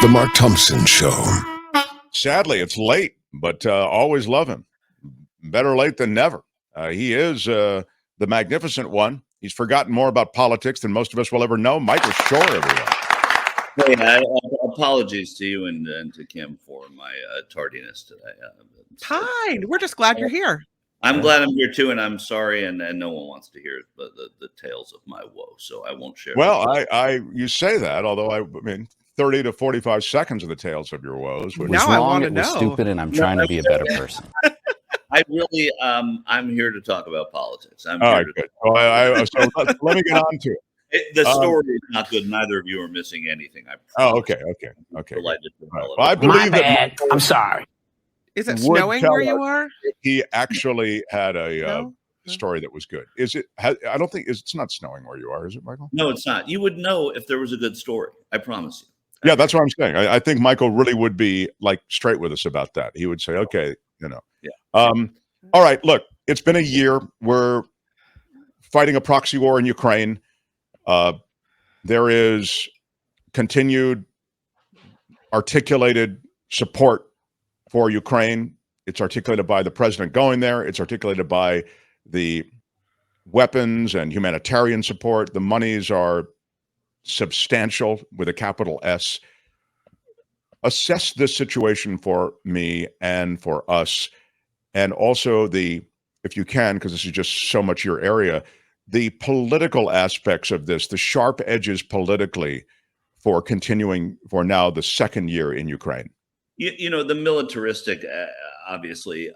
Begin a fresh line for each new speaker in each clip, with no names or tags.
The Mark Thompson Show.
Sadly, it's late, but always love him. Better late than never. He is the magnificent one. He's forgotten more about politics than most of us will ever know. Michael Shure, everyone.
Hey, apologies to you and to Kim for my tardiness today.
Fine. We're just glad you're here.
I'm glad I'm here too, and I'm sorry, and no one wants to hear the tales of my woe, so I won't share.
Well, you say that, although I mean, 30 to 45 seconds of the tales of your woes.
Now I want to know.
Stupid, and I'm trying to be a better person.
I really, I'm here to talk about politics. I'm
All
here
right,
to
good. Well, so let me get on to it.
The story is not good. Neither of you are missing anything.
Okay.
Delighted to
Right.
tell
Well, I
it.
believe that
I'm sorry.
Is it
would
snowing
tell
where you
us
are?
he actually had a
No?
story that was good. Is it? I don't think it's not snowing where you are, is it, Michael?
No, it's not. You would know if there was a good story. I promise you.
Yeah, that's what I'm saying. I think Michael really would be like straight with us about that. He would say, okay,
Yeah.
All right, look, it's been a year. We're fighting a proxy war in Ukraine. There is continued articulated support for Ukraine. It's articulated by the president going there. It's articulated by the weapons and humanitarian support. The monies are substantial with a capital S. Assess this situation for me and for us, and also if you can, because this is just so much your area, the political aspects of this, the sharp edges politically for continuing for now the second year in Ukraine.
You know, the militaristic, obviously,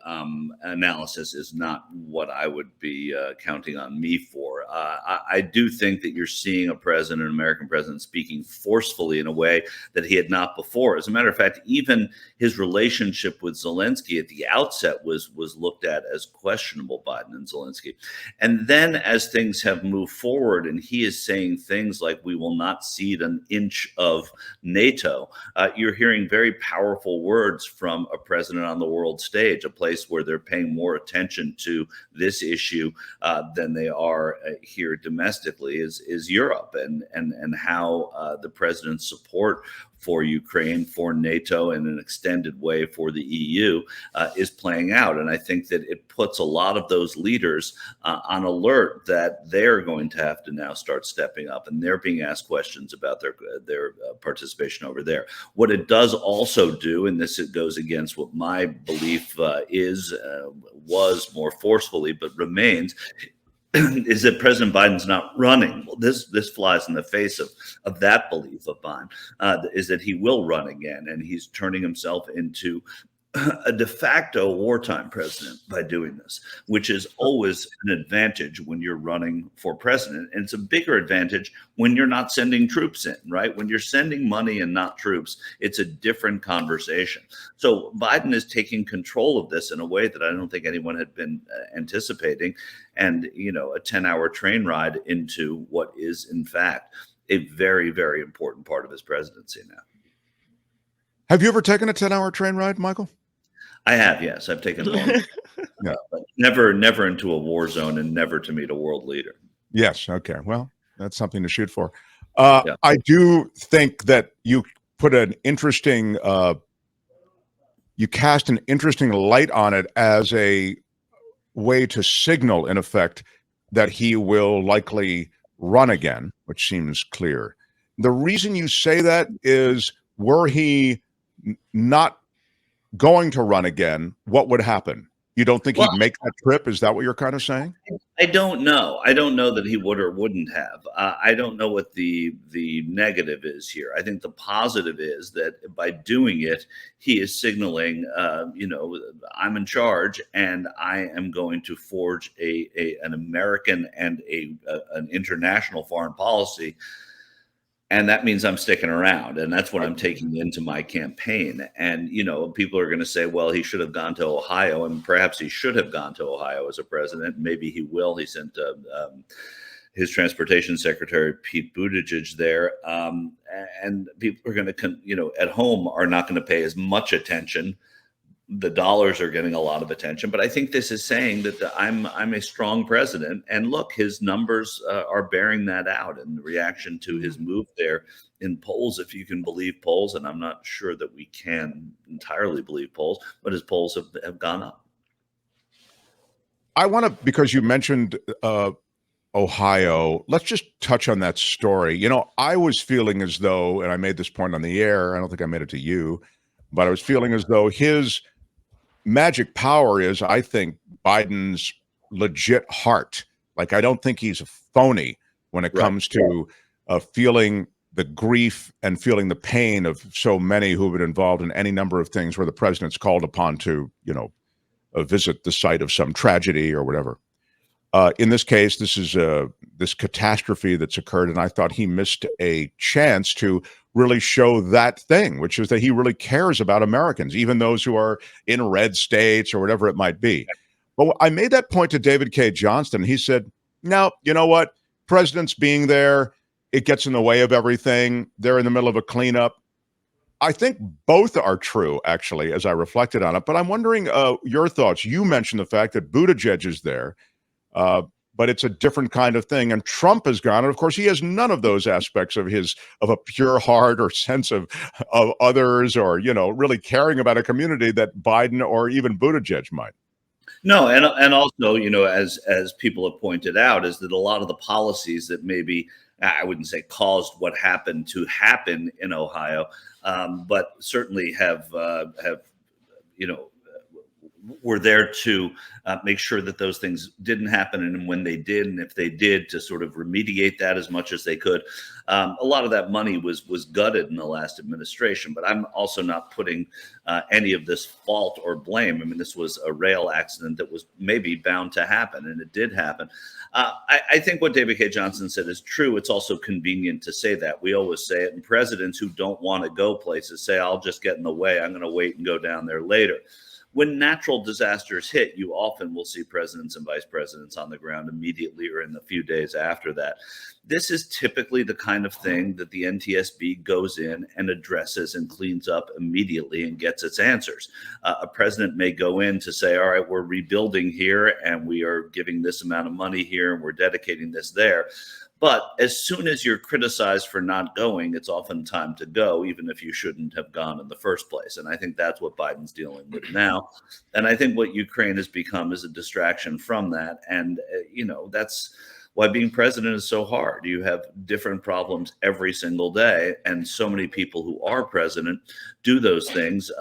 analysis is not what I would be counting on me for. I do think that you're seeing a president, an American president, speaking forcefully in a way that he had not before. As a matter of fact, even his relationship with Zelensky at the outset was looked at as questionable, Biden and Zelensky. And then as things have moved forward and he is saying things like, we will not cede an inch of NATO, you're hearing very powerful words from a president on the world stage, a place where they're paying more attention to this issue than they are here domestically is Europe, and how the president's support for Ukraine, for NATO, in an extended way for the EU is playing out. And I think that it puts a lot of those leaders on alert that they're going to have to now start stepping up, and they're being asked questions about their participation over there. What it does also do, and this it goes against what my belief was more forcefully, but remains, is that President Biden's not running. Well, this flies in the face of that belief of Biden, is that he will run again, and he's turning himself into a de facto wartime president by doing this, which is always an advantage when you're running for president. And it's a bigger advantage when you're not sending troops in, right? When you're sending money and not troops, it's a different conversation. So Biden is taking control of this in a way that I don't think anyone had been anticipating. And, you know, a 10-hour train ride into what is, in fact, a very, very important part of his presidency now.
Have you ever taken a 10-hour train ride, Michael?
I have, yes. I've taken long,
Yeah.
But never into a war zone, and never to meet a world leader.
Yes. Okay. Well, that's something to shoot for.
Yeah.
I do think that you put an interesting, you cast an interesting light on it as a way to signal, in effect, that he will likely run again, which seems clear. The reason you say that is, were he not going to run again, what would happen? You don't think he'd make that trip? Is that what you're kind of saying?
I don't know. I don't know that he would or wouldn't have. I don't know what the negative is here. I think the positive is that by doing it, he is signaling, I'm in charge, and I am going to forge an American and an international foreign policy. And that means I'm sticking around. And that's what I'm taking into my campaign. And, you know, people are going to say, well, he should have gone to Ohio. And perhaps he should have gone to Ohio as a president. Maybe he will. He sent his transportation secretary, Pete Buttigieg, there. And people are going to, at home are not going to pay as much attention. the dollars are getting a lot of attention, but I think this is saying that I'm a strong president. And look, his numbers are bearing that out, and the reaction to his move there in polls, if you can believe polls, and I'm not sure that we can entirely believe polls, but his polls have gone up.
I want to, because you mentioned Ohio, let's just touch on that story. You know, I was feeling as though, and I made this point on the air, I don't think I made it to you, but I was feeling as though his magic power is, I think, Biden's legit heart. Like, I don't think he's a phony when it comes to feeling the grief and feeling the pain of so many who have been involved in any number of things where the president's called upon to, visit the site of some tragedy or whatever. In this case, this is this catastrophe that's occurred, and I thought he missed a chance to really show that thing, which is that he really cares about Americans, even those who are in red states or whatever it might be. But I made that point to David K. Johnston. He said, no, you know what? Presidents being there, it gets in the way of everything. They're in the middle of a cleanup. I think both are true, actually, as I reflected on it. But I'm wondering your thoughts. You mentioned the fact that Buttigieg is there, but it's a different kind of thing. And Trump has gone, and of course, he has none of those aspects of a pure heart or sense of others, or really caring about a community that Biden or even Buttigieg might.
No, and also, as people have pointed out, is that a lot of the policies that maybe, I wouldn't say caused what happened to happen in Ohio, but certainly have were there to make sure that those things didn't happen, and when they did, and if they did, to sort of remediate that as much as they could. A lot of that money was gutted in the last administration, but I'm also not putting any of this fault or blame. I mean, this was a rail accident that was maybe bound to happen, and it did happen. I think what David K. Johnston said is true. It's also convenient to say that. We always say it, and presidents who don't want to go places say, I'll just get in the way. I'm going to wait and go down there later. When natural disasters hit, you often will see presidents and vice presidents on the ground immediately or in the few days after that. This is typically the kind of thing that the NTSB goes in and addresses and cleans up immediately and gets its answers. A president may go in to say, all right, we're rebuilding here and we are giving this amount of money here and we're dedicating this there. But as soon as you're criticized for not going, it's often time to go, even if you shouldn't have gone in the first place. And I think that's what Biden's dealing with now. And I think what Ukraine has become is a distraction from that. And, that's why being president is so hard. You have different problems every single day. And so many people who are president do those things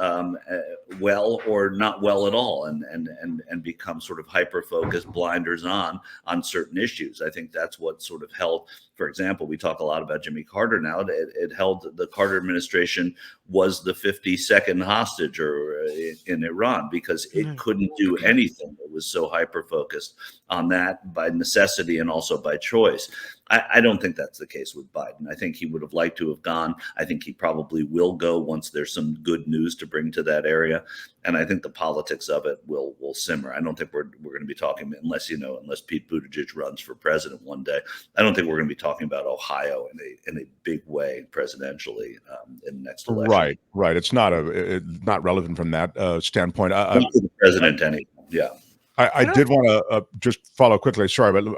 well or not well at all, and become sort of hyper-focused, blinders on certain issues. I think that's what sort of held, for example, we talk a lot about Jimmy Carter now. It held the Carter administration was the 52nd hostage in Iran, because it couldn't do anything. It was so hyper-focused on that by necessity and also by choice. I don't think that's the case with Biden. I think he would have liked to have gone. I think he probably will go once there's some good news to bring to that area. And I think the politics of it will simmer. I don't think we're going to be talking, unless Pete Buttigieg runs for president one day. I don't think we're going to be talking about Ohio in a big way presidentially in the next election.
Right. It's not relevant from that standpoint.
Not for the president, anyway. Yeah.
I did want to just follow quickly. Sorry, but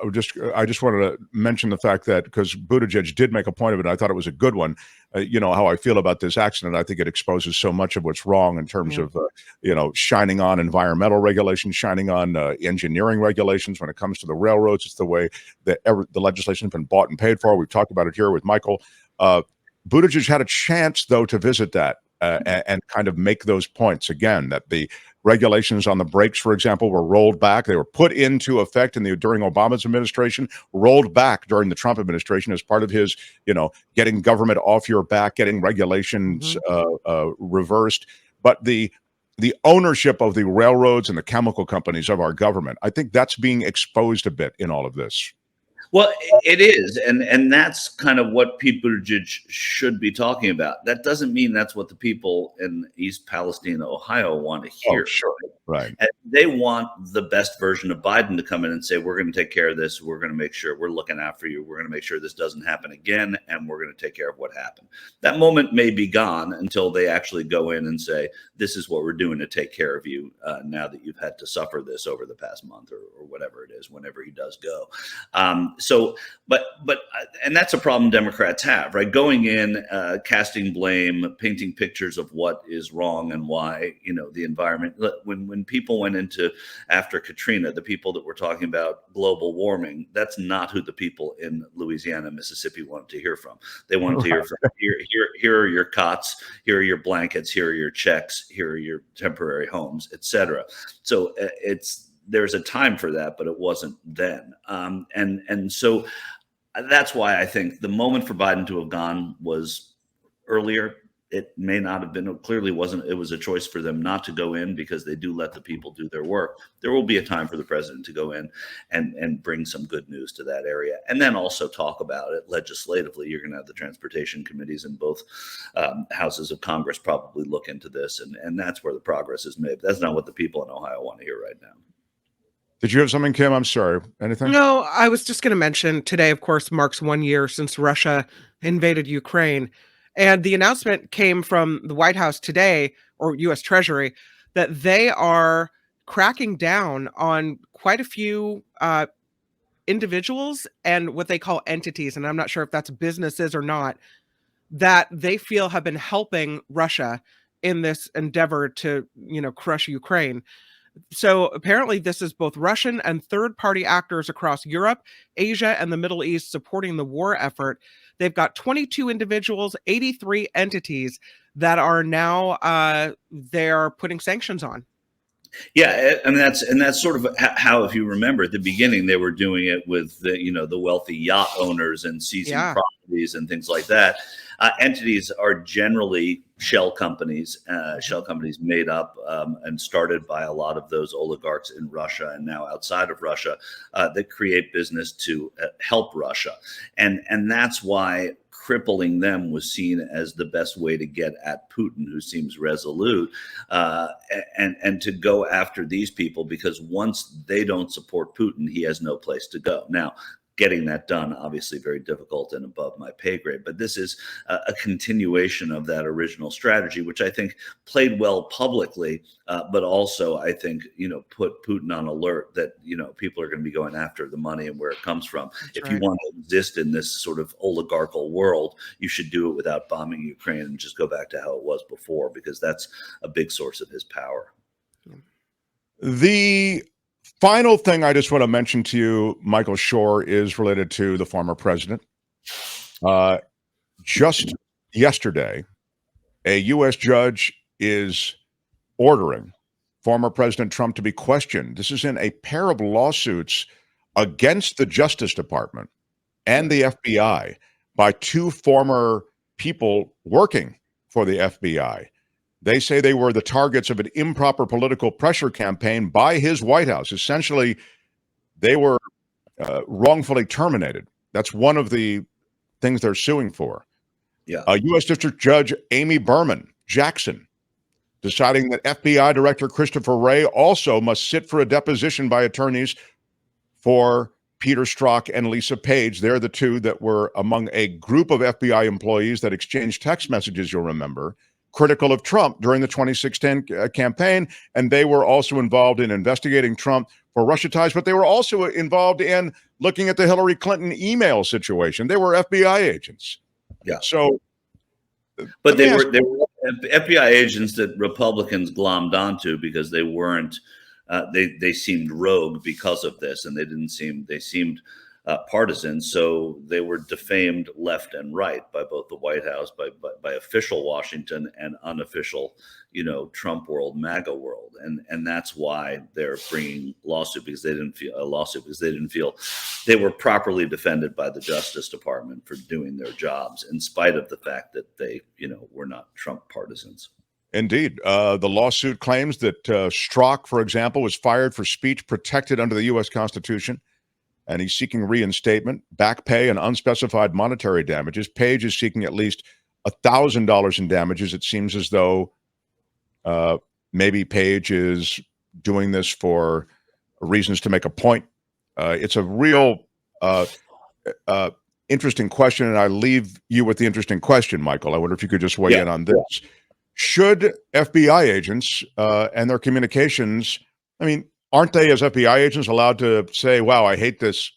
I just wanted to mention the fact that, because Buttigieg did make a point of it, and I thought it was a good one. How I feel about this accident. I think it exposes so much of what's wrong in terms of, shining on environmental regulations, shining on engineering regulations when it comes to the railroads. It's the way that the legislation has been bought and paid for. We've talked about it here with Michael. Buttigieg had a chance, though, to visit that and kind of make those points again, that the regulations on the brakes, for example, were rolled back. They were put into effect during Obama's administration, rolled back during the Trump administration as part of his, getting government off your back, getting regulations reversed. But the ownership of the railroads and the chemical companies of our government, I think that's being exposed a bit in all of this.
Well, it is, and that's kind of what people should be talking about. That doesn't mean that's what the people in East Palestine, Ohio, want to
Oh,
hear.
sure. Right.
And they want the best version of Biden to come in and say, we're going to take care of this. We're going to make sure we're looking out for you. We're going to make sure this doesn't happen again. And we're going to take care of what happened. That moment may be gone until they actually go in and say, this is what we're doing to take care of you now that you've had to suffer this over the past month or whatever it is, whenever he does go. And that's a problem Democrats have, right? Going in, casting blame, painting pictures of what is wrong and why, the environment. When people went into after Katrina, the people that were talking about global warming, that's not who the people in Louisiana, Mississippi wanted to hear from. They wanted to hear from here are your cots, here are your blankets, here are your checks, here are your temporary homes, etc. So there's a time for that, but it wasn't then. And so that's why I think the moment for Biden to have gone was earlier. It may not have been, it clearly wasn't, it was a choice for them not to go in because they do let the people do their work. There will be a time for the president to go in and bring some good news to that area. And then also talk about it legislatively. You're going to have the transportation committees in both houses of Congress probably look into this. And that's where the progress is made. That's not what the people in Ohio want to hear right now.
Did you have something, Kim? I'm sorry. Anything?
No, I was just going to mention today, of course, marks 1 year since Russia invaded Ukraine. And the announcement came from the White House today, or U.S. Treasury, that they are cracking down on quite a few individuals and what they call entities, and I'm not sure if that's businesses or not, that they feel have been helping Russia in this endeavor to, crush Ukraine. So apparently this is both Russian and third-party actors across Europe, Asia, and the Middle East supporting the war effort. They've got 22 individuals, 83 entities that are now they're putting sanctions on.
Yeah, and that's sort of how, if you remember at the beginning, they were doing it with the wealthy yacht owners and seizing properties and things like that. Entities are generally shell companies made up and started by a lot of those oligarchs in Russia and now outside of Russia that create business to help Russia, and that's why crippling them was seen as the best way to get at Putin, who seems resolute, and to go after these people, because once they don't support Putin, he has no place to go. Now, getting that done, obviously very difficult and above my pay grade, but this is a continuation of that original strategy, which I think played well publicly, but also I think, put Putin on alert that, people are going to be going after the money and where it comes from. If you want to exist in this sort of oligarchical world, you should do it without bombing Ukraine and just go back to how it was before, because that's a big source of his power.
The final thing I just want to mention to you, Michael Shure, is related to the former president. Just yesterday, a U.S. judge is ordering former President Trump to be questioned. This is in a pair of lawsuits against the Justice Department and the FBI by two former people working for the FBI. They say they were the targets of an improper political pressure campaign by his White House. Essentially, they were wrongfully terminated. That's one of the things they're suing for.
Yeah.
U.S. District Judge Amy Berman Jackson deciding that FBI Director Christopher Wray also must sit for a deposition by attorneys for Peter Strzok and Lisa Page. They're the two that were among a group of FBI employees that exchanged text messages, you'll remember, critical of Trump during the 2016 campaign. And they were also involved in investigating Trump for Russia ties, but they were also involved in looking at the Hillary Clinton email situation. They were FBI agents.
Yeah.
So,
but they were FBI agents that Republicans glommed onto because they weren't, they seemed rogue because of this, and they seemed partisan. So they were defamed left and right by both the White House, by official Washington and unofficial, Trump world, MAGA world, and that's why they're bringing lawsuit, because they didn't feel they were properly defended by the Justice Department for doing their jobs, in spite of the fact that they, were not Trump partisans.
Indeed. The lawsuit claims that Strzok, for example, was fired for speech protected under the U.S. Constitution. and he's seeking reinstatement, back pay, and unspecified monetary damages. Page is seeking at least $1,000 in damages. It seems as though maybe Page is doing this for reasons to make a point. It's a real interesting question, and I leave you with the interesting question, Michael. I wonder if you could just weigh in on this. Should FBI agents and their communications, I mean, aren't they as FBI agents allowed to say, wow, I hate this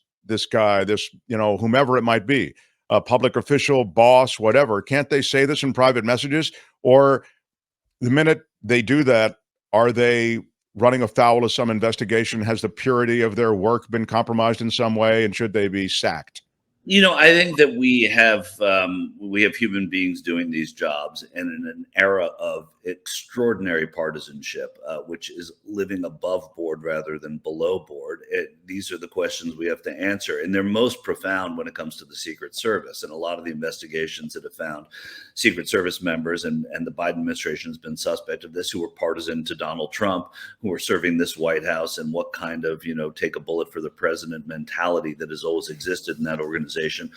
guy, this, whomever it might be, a public official, boss, whatever. Can't they say this in private messages? Or the minute they do that, are they running afoul of some investigation? Has the purity of their work been compromised in some way, and should they be sacked?
I think that we have human beings doing these jobs, and in an era of extraordinary partisanship, which is living above board rather than below board. These are the questions we have to answer, and they're most profound when it comes to the Secret Service. And a lot of the investigations that have found Secret Service members, and the Biden administration has been suspect of this, who were partisan to Donald Trump, who are serving this White House, and what kind of take a bullet for the president mentality that has always existed in that organization.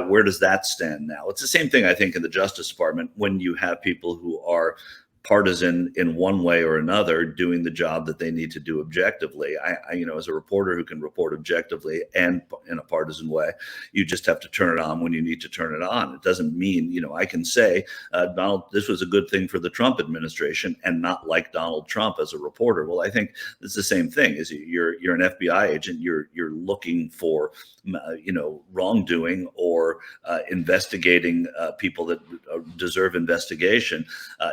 Where does that stand now? It's the same thing, I think, in the Justice Department, when you have people who are partisan in one way or another doing the job that they need to do objectively. I as a reporter who can report objectively and in a partisan way, you just have to turn it on when you need to turn it on. It doesn't mean, I can say, Donald, this was a good thing for the Trump administration, and not like Donald Trump as a reporter. Well, I think it's the same thing. Is you're an FBI agent, you're looking for wrongdoing or investigating people that deserve investigation.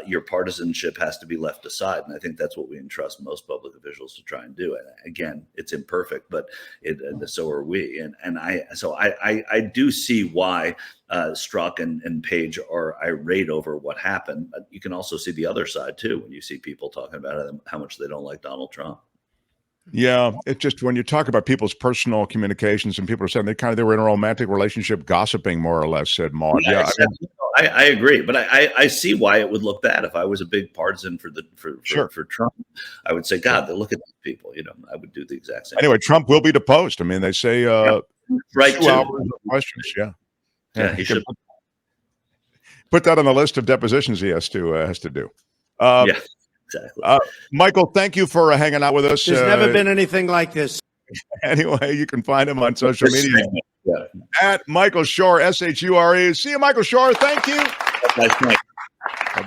Your partisanship has to be left aside, and I think that's what we entrust most public officials to try and do. And again, it's imperfect, but so are we. And I do see why Strzok and Page are irate over what happened. But you can also see the other side too, when you see people talking about how much they don't like Donald Trump.
Yeah, it just, when you talk about people's personal communications, and people are saying they were in a romantic relationship, gossiping more or less, said Maud. Yeah,
I agree, but I see why it would look bad. If I was a big partisan for Trump, I would say, God, look at these people. I would do the exact same.
Anyway, Trump will be deposed. I mean, they say
right
2 hours of questions. Yeah,
he should
put that on the list of depositions he has to do.
Yeah. Exactly.
Michael, thank you for hanging out with us.
There's never been anything like this.
Anyway, you can find him on social media at Michael Shure, Shure. See you, Michael Shure. Thank you.
Nice night.